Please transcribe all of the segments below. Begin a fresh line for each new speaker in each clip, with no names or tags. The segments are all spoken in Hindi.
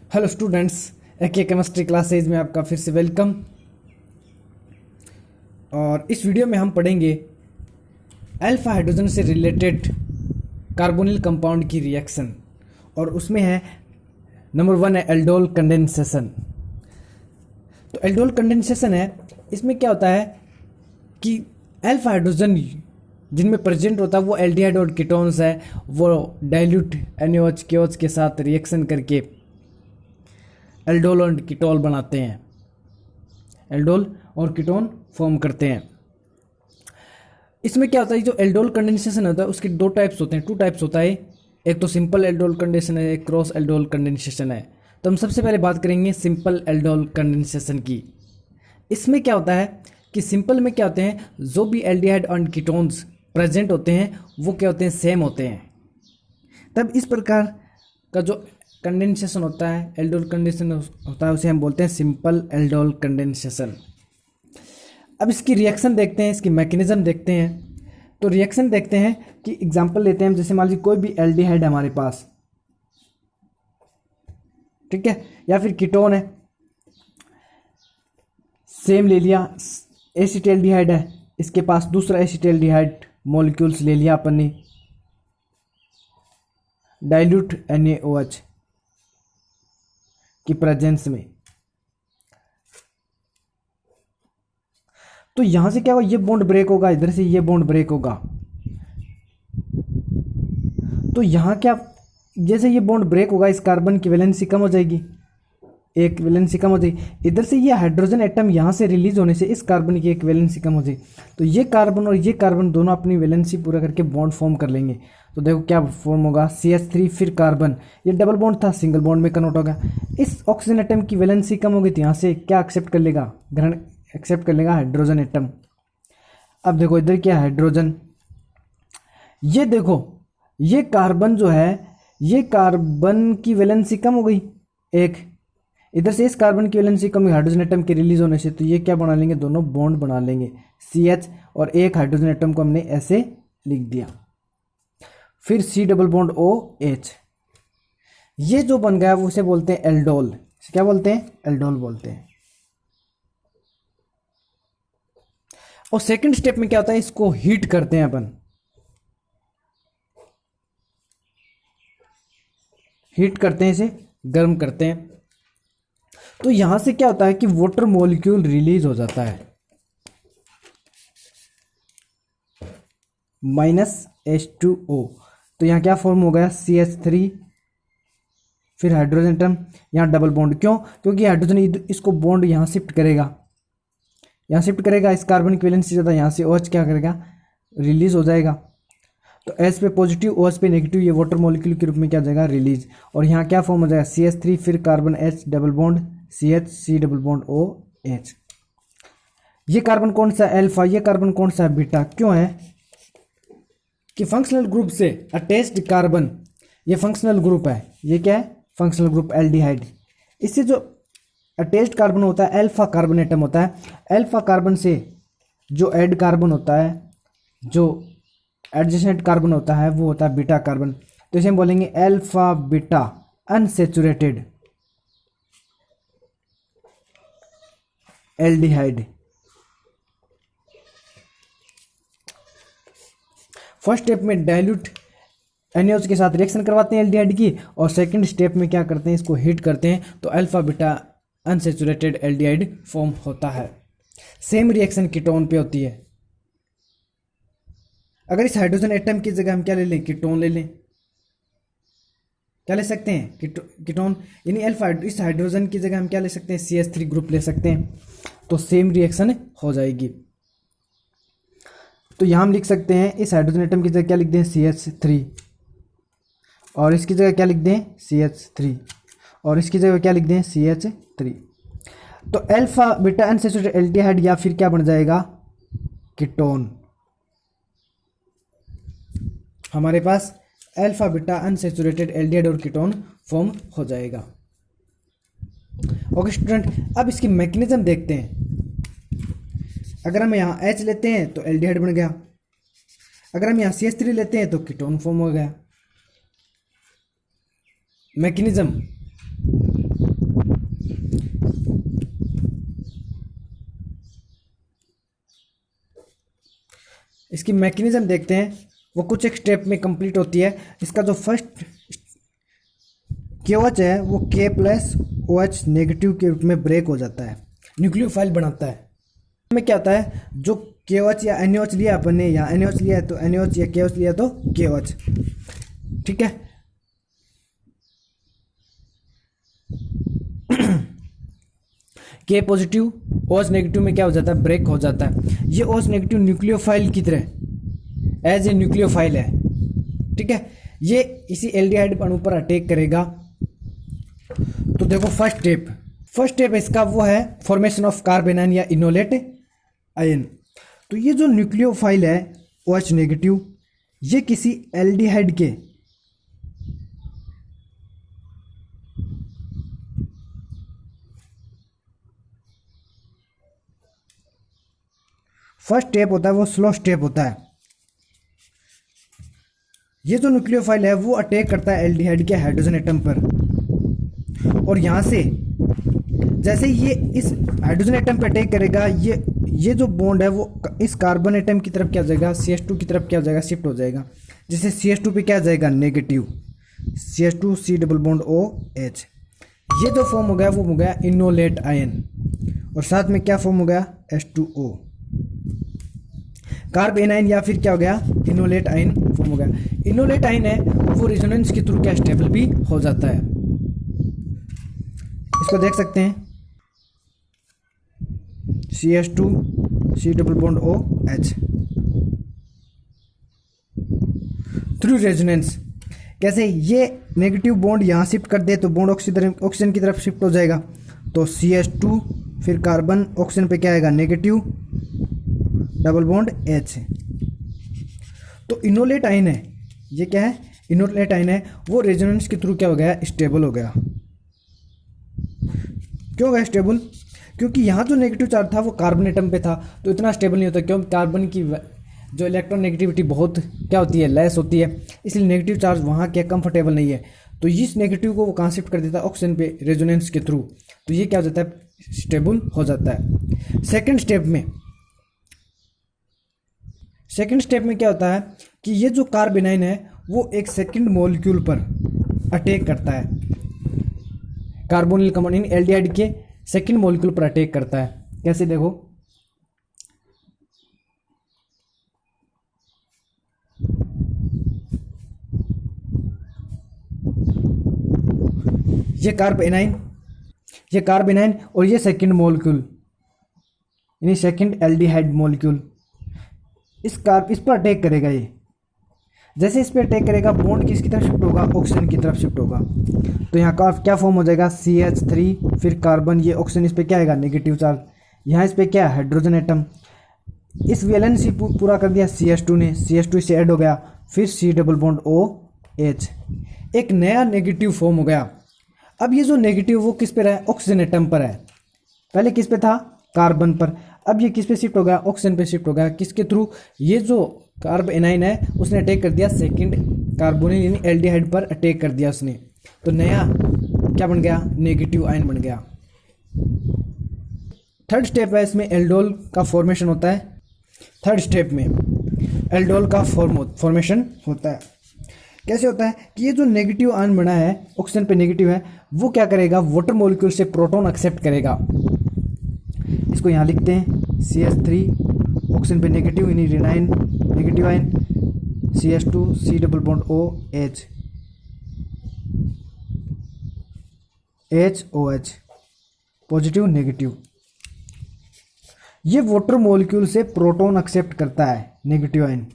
हेलो स्टूडेंट्स, एके केमिस्ट्री क्लासेज में आपका फिर से वेलकम। और इस वीडियो में हम पढ़ेंगे अल्फा हाइड्रोजन से रिलेटेड कार्बोनिल कंपाउंड की रिएक्शन, और उसमें है नंबर 1 है एल्डोल कंडेंसेशन। तो एल्डोल कंडेंसेशन है, इसमें क्या होता है कि अल्फा हाइड्रोजन जिनमें प्रेजेंट होता है वो एल्डिहाइड और कीटोन्स है, वो डाइल्यूट NaOH KOH के साथ रिएक्शन करके एल्डोल और कीटोल बनाते हैं, एल्डोल और कीटोन फॉर्म करते हैं। इसमें क्या होता है, जो एल्डोल कंडेंसेशन होता है उसके दो टाइप्स होते हैं, टू टाइप्स होता है। एक तो सिंपल एल्डोल कंडेंसेशन है, एक क्रॉस एल्डोल कंडेंसेशन है। तो हम सबसे पहले बात करेंगे सिंपल एल्डोल कंडेंसेशन की। इसमें क्या होता है कि सिंपल में क्या होते हैं, जो भी एल्डिहाइड और कीटोन्स प्रेजेंट होते हैं वो क्या होते हैं, सेम होते हैं। तब इस प्रकार का जो कंडेंसेशन होता है, एल्डोल कंडेंसेशन होता है, उसे हम बोलते हैं सिंपल एल्डोल कंडेंसेशन। अब इसकी रिएक्शन देखते हैं, इसकी मैकेनिज्म देखते हैं। तो रिएक्शन देखते हैं कि एग्जांपल लेते हैं, जैसे मान लीजिए कोई भी एल्डिहाइड है हमारे पास, ठीक है, या फिर कीटोन है, सेम ले लिया। एसिटाल्डिहाइड है, इसके पास दूसरा एसिटाल्डिहाइड मॉलिक्यूल्स ले लिया अपन ने, डाइल्यूट NaOH की प्रेजेंस में। तो यहां से क्या होगा, ये बॉन्ड ब्रेक होगा, इधर से ये बॉन्ड ब्रेक होगा। तो यहां क्या, जैसे ये बॉन्ड ब्रेक होगा, इस कार्बन की वैलेंसी कम हो जाएगी, एक वैलेंसी कम हो जाएगी। इधर से ये हाइड्रोजन एटम यहां से रिलीज होने से इस कार्बन की एक वैलेंसी कम हो जाएगी। तो ये कार्बन और ये कार्बन दोनों अपनी वैलेंसी पूरा करके बॉन्ड फॉर्म कर लेंगे। तो देखो क्या फॉर्म होगा, CH3 फिर कार्बन, ये डबल बॉन्ड था, सिंगल बॉन्ड में कन्वर्ट होगा। इस ऑक्सीजन एटम की वैलेंसी कम हो गई, तो यहाँ से क्या एक्सेप्ट कर लेगा, ग्रहण एक्सेप्ट कर लेगा हाइड्रोजन एटम। अब देखो इधर क्या हाइड्रोजन, ये देखो ये कार्बन जो है, ये कार्बन की वैलेंसी कम हो गई एक, इधर से इस कार्बन की वैलेंसी कम हुई हाइड्रोजन एटम के रिलीज होने से। तो ये क्या बना लेंगे, दोनों बॉन्ड बना लेंगे CH, और एक हाइड्रोजन एटम को हमने ऐसे लिख दिया। फिर C डबल बॉन्ड OH, ये जो बन गया वो उसे बोलते हैं एल्डोल। क्या बोलते हैं, एल्डोल बोलते हैं। और सेकंड स्टेप में क्या होता है, इसको हीट करते हैं अपन, हीट करते हैं, इसे गर्म करते हैं। तो यहां से क्या होता है कि वाटर मॉलिक्यूल रिलीज हो जाता है, -H2O। तो यहाँ क्या फॉर्म हो गया, CH3 फिर हाइड्रोजन एटम, यहाँ डबल बॉन्ड। क्यों, क्योंकि हाइड्रोजन इसको बॉन्ड यहाँ शिफ्ट करेगा, यहाँ शिफ्ट करेगा, इस कार्बन की वैलेंसी ज़्यादा, यहाँ से OH क्या करेगा, रिलीज हो जाएगा। तो H पे पॉजिटिव, OH पे नेगेटिव, ये वाटर मॉलिक्यूल के रूप में क्या हो जाएगा, रिलीज। और यहाँ क्या फॉर्म हो जाएगा, CH3 फिर carbon H double bond CH, C double bond OH। ये कार्बन कौन सा है, अल्फा, ये कार्बन कौन सा है, बीटा। क्यों है कि फंक्शनल ग्रुप से अटैच्ड कार्बन, ये फंक्शनल ग्रुप है, ये क्या है, फंक्शनल ग्रुप एल्डिहाइड। इससे जो अटैच्ड कार्बन होता है अल्फा कार्बन एटम होता है, अल्फा कार्बन से जो एड कार्बन होता है, जो एडजेसेंट कार्बन होता है, वो होता है बीटा कार्बन। तो इसे हम बोलेंगे alpha beta unsaturated aldehyde. First step में डाइल्यूट NaOH के साथ रिएक्शन करवाते हैं एल्डिहाइड की, और सेकंड स्टेप में क्या करते हैं, इसको हीट करते हैं। तो alpha beta unsaturated aldehyde form होता है। सेम रिएक्शन कीटोन पे होती है। अगर इस हाइड्रोजन एटम की जगह हम क्या ले लें, कीटोन ले लें, क्या ले सकते हैं, कीटोन, यानी अल्फा, इस हाइड्रोजन की जगह हम क्या ले सकते हैं, CH3 ग्रुप ले सकते हैं। तो सेम रिएक्शन हो जाएगी। तो यहां हम लिख सकते हैं, इस हाइड्रोजन एटम की जगह क्या लिख दें, CH3, और इसकी जगह क्या लिख दें, CH3, और इसकी जगह क्या लिख दें, CH3। तो अल्फा बीटा अनसैचुरेटेड एल्डिहाइड या फिर क्या बन जाएगा, कीटोन। हमारे पास अल्फा बीटा अनसैचुरेटेड एल्डिहाइड और कीटोन फॉर्म हो जाएगा। ओके स्टूडेंट, अब इसकी मैकेनिज्म देखते हैं। अगर हम यहाँ H लेते हैं तो एल्डिहाइड बन गया, अगर हम यहाँ CH3 लेते हैं तो कीटोन फॉर्म हो गया। मैकेनिज्म, इसकी मैकेनिज्म देखते हैं, वो कुछ एक स्टेप में कंप्लीट होती है। इसका जो फर्स्ट KOH है वो K+OH नेगेटिव के रूप में ब्रेक हो जाता है, न्यूक्लियोफाइल बनाता है। में क्या होता है, जो KOH या NaOH लिया अपन ने, या NaOH लिया है तो NaOH या KOH लिया तो KOH, ठीक है। K पॉजिटिव OH नेगेटिव में क्या हो जाता है, ब्रेक हो जाता है। ये OH नेगेटिव न्यूक्लियोफाइल की तरह एज ए न्यूक्लियोफाइल है, ठीक है। ये इसी एल्डिहाइड अणु पर अटैक करेगा। तो देखो फर्स्ट स्टेप इसका वो है फॉर्मेशन ऑफ कार्बेनाइन या इनोलेट आयन। तो ये जो न्यूक्लियोफाइल है OH नेगेटिव, ये किसी एल्डिहाइड के फर्स्ट स्टेप होता है वो स्लो स्टेप होता है। ये जो न्यूक्लियोफाइल है वो अटैक करता है एल्डिहाइड के हाइड्रोजन एटम पर, और यहाँ से जैसे ये इस हाइड्रोजन एटम पर अटैक करेगा, ये जो बॉन्ड है वो इस कार्बन एटम की तरफ क्या हो जाएगा, CH2 की तरफ क्या हो जाएगा, शिफ्ट हो जाएगा। जिससे CH2 पे क्या आ जाएगा, negative, CH2 C double bond OH। ये जो फॉर्म हो गया वो हो गया इनोलेट आयन, और साथ में क्या फॉर्म हो गया, H2O, कार्बेनाइन या फिर क्या हो गया, इनोलेट आयन फॉर्म हो गया। इनोलेट आयन है वो रेजोनेंस के थ्रू क्या स्टेबल भी हो जाता है। इसको देख सकते हैं, CH2 C double bond OH through resonance. कैसे, ये नेगेटिव बॉन्ड यहाँ शिफ्ट कर दे तो बॉन्ड ऑक्सीजन की तरफ शिफ्ट हो जाएगा। तो CH2 फिर कार्बन ऑक्सीजन पे क्या आएगा, नेगेटिव डबल बॉन्ड H। तो इनोलेट आयन है, ये क्या है, इनोलेट आयन है, वो रेजोनेंस के थ्रू क्या हो गया, स्टेबल हो गया। क्यों हो गया स्टेबल, क्योंकि यहाँ जो नेगेटिव चार्ज था वो कार्बन एटम पे था, तो इतना स्टेबल नहीं होता, क्योंकि कार्बन की जो इलेक्ट्रॉन नेगेटिविटी बहुत क्या होती है, लेस होती है, इसलिए नेगेटिव चार्ज वहाँ क्या कंफर्टेबल नहीं है। तो इस नेगेटिव को वो कहाँ शिफ्ट कर देता है, ऑक्सीजन पे रेजोनेंस के थ्रू, तो ये क्या हो जाता है, स्टेबल हो जाता है। सेकेंड स्टेप में क्या होता है कि ये जो कार्बेनाइन है वो एक सेकंड मॉलिक्यूल पर अटैक करता है, कार्बोनिल कंपाउंड एल्डिहाइड के सेकंड मॉलिक्यूल पर अटैक करता है। कैसे, देखो, ये कार्बेनाइन और ये सेकंड मॉलिक्यूल यानी सेकंड एल्डिहाइड मॉलिक्यूल इस पर अटैक करेगा। ये जैसे इस पर अटैक करेगा, बॉन्ड किसकी तरफ शिफ्ट होगा, ऑक्सीजन की तरफ शिफ्ट होगा। तो यहाँ का क्या फॉर्म हो जाएगा, CH3 फिर कार्बन, ये ऑक्सीजन इस पर क्या आएगा, नेगेटिव चार्ज, यहाँ इस पर क्या है, हाइड्रोजन एटम। इस वैलेंसी पूरा कर दिया CH2 ने, CH2 से ऐड हो गया, फिर C डबल बॉन्ड OH, एक नया नेगेटिव फॉर्म हो गया। अब ये जो नेगेटिव वो किस पे रहा है, ऑक्सीजन एटम पर है, पहले किस पे था, कार्बन पर, अब ये किस पे शिफ्ट हो गया, ऑक्सीजन पे शिफ्ट हो गया। किसके थ्रू, ये जो कार्बेनाइन है उसने अटैक कर दिया सेकंड कार्बोनिल यानी एल्डिहाइड पर अटैक कर दिया उसने, तो नया क्या बन गया, नेगेटिव आयन बन गया। थर्ड स्टेप है, इसमें एल्डोल का फॉर्मेशन होता है। थर्ड स्टेप में एल्डोल का फॉर्मेशन होता है। कैसे होता है कि ये जो नेगेटिव आयन बना है, ऑक्सीजन पे नेगेटिव है, वो क्या करेगा, वाटर मॉलिक्यूल से प्रोटॉन एक्सेप्ट करेगा। इसको यहाँ लिखते हैं, CH3 ऑक्सीजन पे नेगेटिव यानी रेनाइन negative ion, CH2 C double bond OH HOH positive negative. ये वाटर मॉलिक्यूल से प्रोटॉन एक्सेप्ट करता है नेगेटिव आयन,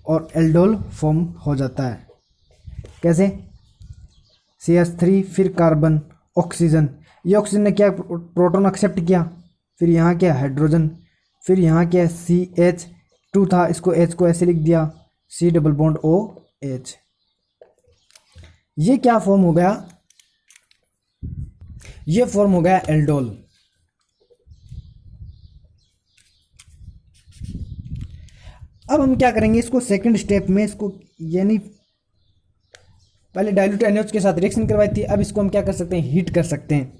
और एल्डोल फॉर्म हो जाता है। कैसे, CH3 फिर कार्बन ऑक्सीजन, ये ऑक्सीजन ने क्या प्रोटॉन एक्सेप्ट किया, फिर यहाँ क्या हाइड्रोजन, फिर यहाँ क्या CH2 था, इसको H को ऐसे लिख दिया, C डबल बॉन्ड OH। ये क्या फॉर्म हो गया, ये फॉर्म हो गया एल्डोल। अब हम क्या करेंगे, इसको सेकंड स्टेप में इसको यानी पहले डाइल्यूट NaOH के साथ रिएक्शन करवाई थी, अब इसको हम क्या कर सकते हैं, हीट कर सकते हैं।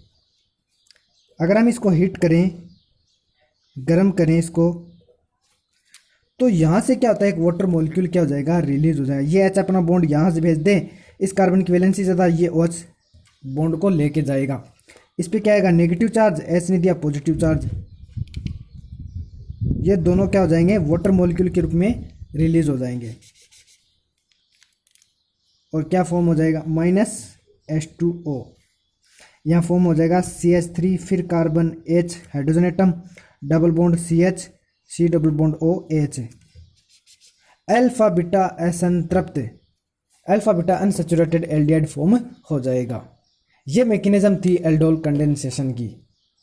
अगर हम इसको हीट करें गर्म करें इसको, तो यहाँ से क्या होता है, एक वाटर मॉलिक्यूल क्या हो जाएगा, रिलीज हो जाएगा। ये एच अपना बॉन्ड यहाँ से भेज दे, इस कार्बन की वैलेंसी ज़्यादा, ये OH बॉन्ड को लेके जाएगा। इस पे क्या आएगा, नेगेटिव चार्ज, एच ने दिया पॉजिटिव चार्ज। ये दोनों क्या हो जाएंगे, वाटर मॉलिक्यूल के रूप में रिलीज हो जाएंगे। और क्या फॉर्म हो जाएगा, -H2O। यहाँ फॉर्म हो जाएगा CH3, फिर carbon H hydrogen atom, double bond CH, C double bond OH। Alpha beta असंतृप्त, alpha beta unsaturated aldehyde form हो जाएगा। ये मैकेनिज्म थी एल्डोल कंडेंसेशन की।